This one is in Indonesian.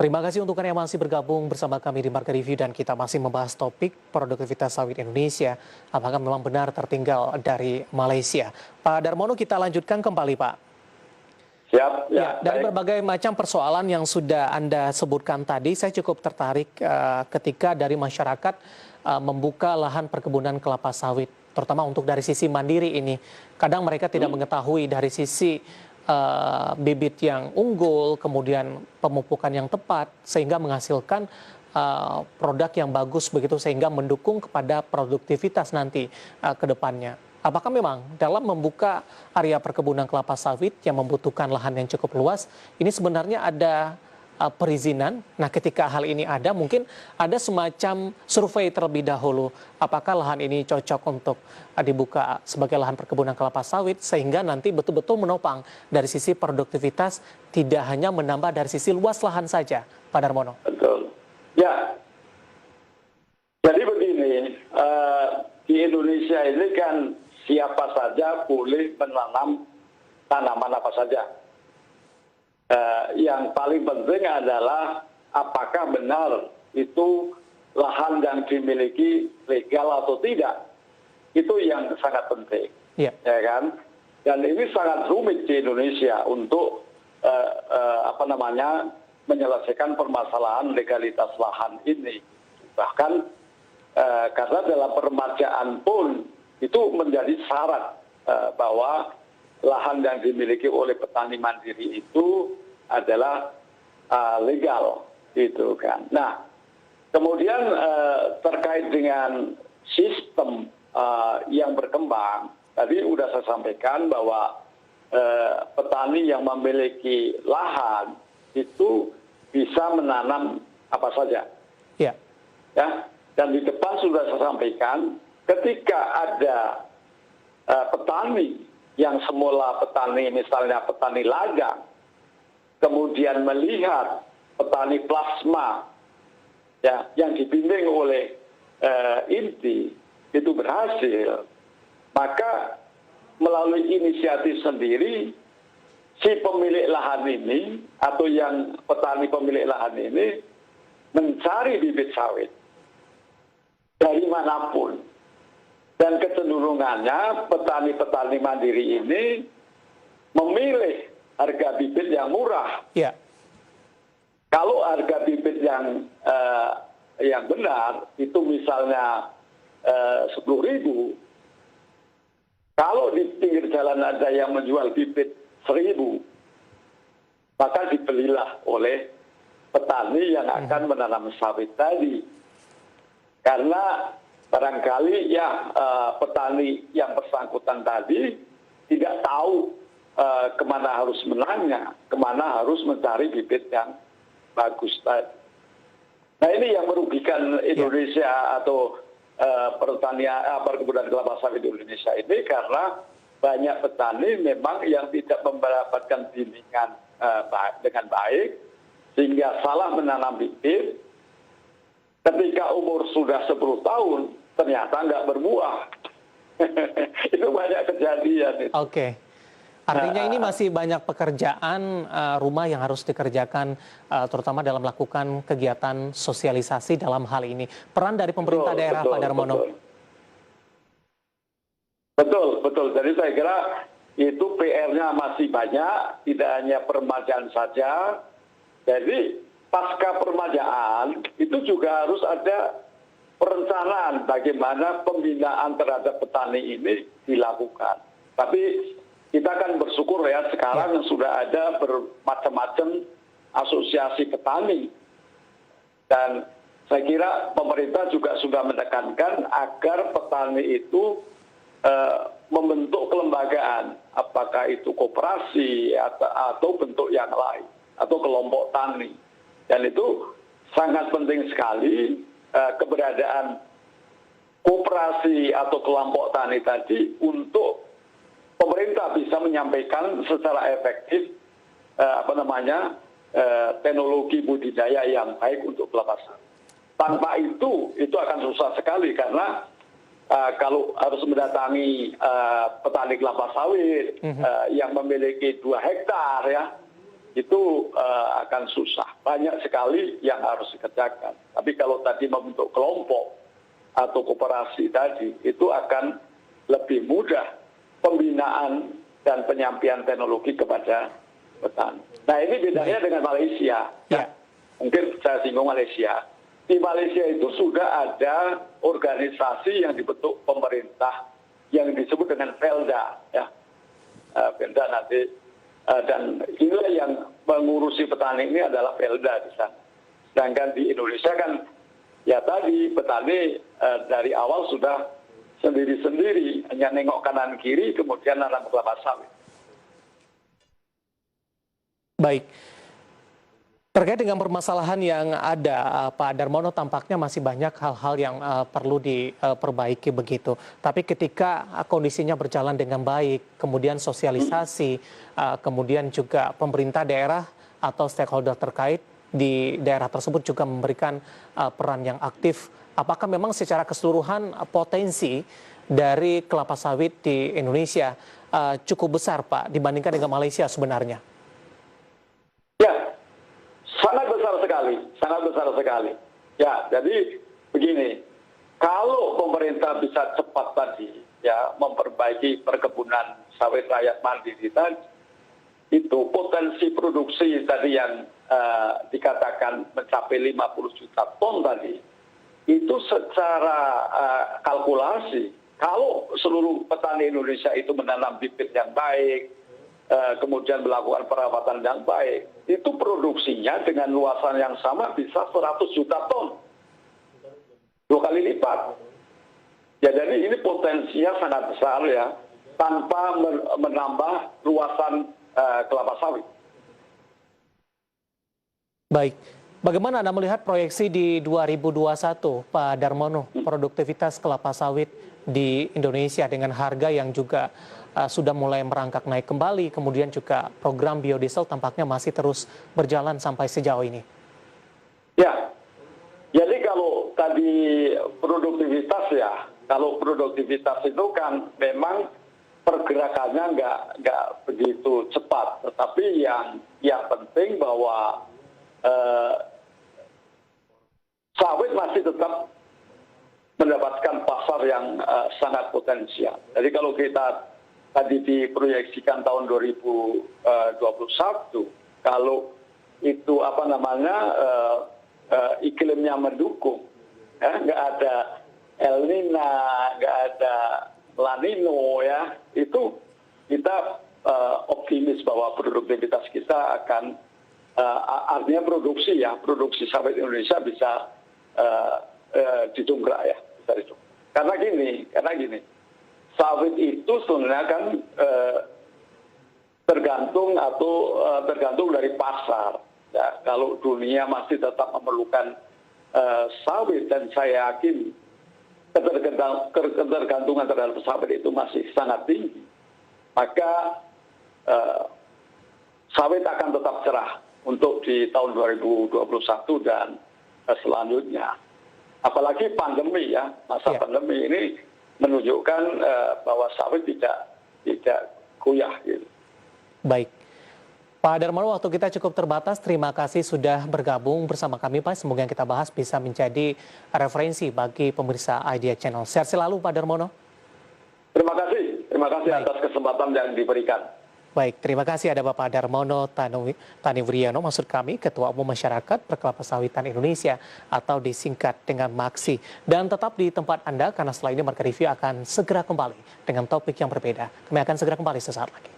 Terima kasih untuk Anda yang masih bergabung bersama kami di Market Review dan kita masih membahas topik produktivitas sawit Indonesia. Apakah memang benar tertinggal dari Malaysia? Pak Darmono, kita lanjutkan kembali, Pak. Siap, Ya, dari berbagai macam persoalan yang sudah Anda sebutkan tadi, saya cukup tertarik ketika dari masyarakat membuka lahan perkebunan kelapa sawit, terutama untuk dari sisi mandiri ini. Kadang mereka tidak mengetahui dari sisi bibit yang unggul, kemudian pemupukan yang tepat, sehingga menghasilkan produk yang bagus begitu, sehingga mendukung kepada produktivitas nanti ke depannya. Apakah memang dalam membuka area perkebunan kelapa sawit yang membutuhkan lahan yang cukup luas, ini sebenarnya ada perizinan? Nah, ketika hal ini ada, mungkin ada semacam survei terlebih dahulu. Apakah lahan ini cocok untuk dibuka sebagai lahan perkebunan kelapa sawit, sehingga nanti betul-betul menopang dari sisi produktivitas, tidak hanya menambah dari sisi luas lahan saja, Pak Darmono? Betul. Ya, jadi begini, di Indonesia ini kan siapa saja boleh menanam tanaman apa saja. Yang paling penting adalah apakah benar itu lahan yang dimiliki legal atau tidak. Itu yang sangat penting, ya kan? Dan ini sangat rumit di Indonesia untuk menyelesaikan permasalahan legalitas lahan ini. Bahkan karena dalam permajaan pun itu menjadi syarat bahwa lahan yang dimiliki oleh petani mandiri itu adalah legal, gitu kan. Nah, kemudian terkait dengan sistem yang berkembang, tadi sudah saya sampaikan bahwa petani yang memiliki lahan itu bisa menanam apa saja. Ya. Ya, dan di depan sudah saya sampaikan, ketika ada petani yang semula petani, misalnya petani ladang, kemudian melihat petani plasma ya, yang dibimbing oleh INTI itu berhasil, maka melalui inisiatif sendiri, si pemilik lahan ini atau yang petani pemilik lahan ini mencari bibit sawit dari manapun. Dan kecenderungannya petani-petani mandiri ini memilih harga bibit yang murah. Ya. Kalau harga bibit yang benar itu misalnya 10.000, kalau di pinggir jalan ada yang menjual bibit 1.000, maka dibelilah oleh petani yang akan menanam sawit tadi. Karena barangkali ya petani yang bersangkutan tadi tidak tahu kemana harus menanya, kemana harus mencari bibit yang bagus tadi. Nah, ini yang merugikan Indonesia atau perkebunan kelapa sawit di Indonesia ini, karena banyak petani memang yang tidak mendapatkan bimbingan dengan baik, sehingga salah menanam bibit. Ketika umur sudah 10 tahun, ternyata nggak berbuah. Itu banyak kejadian. Oke. Artinya ini masih banyak pekerjaan rumah yang harus dikerjakan, terutama dalam melakukan kegiatan sosialisasi dalam hal ini. Peran dari pemerintah daerah, Pak Darmono. Betul. Jadi saya kira itu PR-nya masih banyak, tidak hanya permajaan saja. Jadi pasca permajaan itu juga harus ada perencanaan bagaimana pembinaan terhadap petani ini dilakukan. Tapi kita kan bersyukur ya sekarang sudah ada bermacam-macam asosiasi petani. Dan saya kira pemerintah juga sudah menekankan agar petani itu membentuk kelembagaan, apakah itu koperasi atau bentuk yang lain, atau kelompok tani. Dan itu sangat penting sekali keberadaan koperasi atau kelompok tani tadi untuk pemerintah bisa menyampaikan secara efektif teknologi budidaya yang baik untuk kelapa sawit. Tanpa itu akan susah sekali, karena kalau harus mendatangi petani kelapa sawit yang memiliki 2 hektar ya, itu akan susah. Banyak sekali yang harus dikerjakan. Tapi kalau tadi membentuk kelompok atau koperasi tadi, itu akan lebih mudah pembinaan dan penyampaian teknologi kepada petani. Nah, ini bedanya dengan Malaysia. Ya. Mungkin saya singgung Malaysia. Di Malaysia itu sudah ada organisasi yang dibentuk pemerintah yang disebut dengan Felda. Ya. Felda nanti, dan inilah yang mengurusi petani ini adalah Felda di sana. Sedangkan di Indonesia kan, ya tadi petani dari awal sudah sendiri-sendiri, hanya nengok kanan kiri, kemudian nanam kelapa sawit. Baik. Terkait dengan permasalahan yang ada, Pak Darmono, tampaknya masih banyak hal-hal yang perlu diperbaiki begitu. Tapi ketika kondisinya berjalan dengan baik, kemudian sosialisasi, kemudian juga pemerintah daerah atau stakeholder terkait di daerah tersebut juga memberikan peran yang aktif. Apakah memang secara keseluruhan potensi dari kelapa sawit di Indonesia cukup besar, Pak, dibandingkan dengan Malaysia sebenarnya? Ya, sangat besar sekali. Ya, jadi begini, kalau pemerintah bisa cepat tadi, ya, memperbaiki perkebunan sawit rakyat mandiri tadi, itu potensi produksi tadi yang dikatakan mencapai 50 juta ton tadi, itu secara kalkulasi, kalau seluruh petani Indonesia itu menanam bibit yang baik, kemudian melakukan perawatan yang baik, itu produksinya dengan luasan yang sama bisa 100 juta ton. 2 kali lipat. Ya, jadi ini potensinya sangat besar ya, tanpa menambah luasan kelapa sawit. Baik. Bagaimana Anda melihat proyeksi di 2021, Pak Darmono, produktivitas kelapa sawit di Indonesia dengan harga yang juga sudah mulai merangkak naik kembali, kemudian juga program biodiesel tampaknya masih terus berjalan sampai sejauh ini? Ya, jadi kalau tadi produktivitas ya, kalau produktivitas itu kan memang pergerakannya nggak begitu cepat, tetapi yang penting bahwa sawit masih tetap mendapatkan pasar yang sangat potensial. Jadi kalau kita tadi diproyeksikan tahun 2021, kalau itu iklimnya mendukung, ya, nggak ada El Nino, nggak ada La Nino, ya, itu kita optimis bahwa produktivitas kita akan artinya produksi sawit Indonesia bisa didongkrak ya, bisa didongkrak. Karena gini. Sawit itu sebenarnya kan tergantung dari pasar. Ya, kalau dunia masih tetap memerlukan sawit, dan saya yakin ketergantungan terhadap sawit itu masih sangat tinggi, maka sawit akan tetap cerah untuk di tahun 2021 dan selanjutnya. Apalagi pandemi ya, masa pandemi ini menunjukkan bahwa sawit tidak goyah gitu. Baik. Pak Darmono, waktu kita cukup terbatas. Terima kasih sudah bergabung bersama kami, Pak. Semoga yang kita bahas bisa menjadi referensi bagi pemirsa Idea Channel. Sehat selalu, Pak Darmono. Terima kasih atas kesempatan yang diberikan. Baik, terima kasih. Ada Bapak Darmono Tanewriyono, maksud kami Ketua Umum Masyarakat Perkelapa Sawitan Indonesia atau disingkat dengan MAKSI. Dan tetap di tempat Anda karena setelah ini Market Review akan segera kembali dengan topik yang berbeda. Kami akan segera kembali sesaat lagi.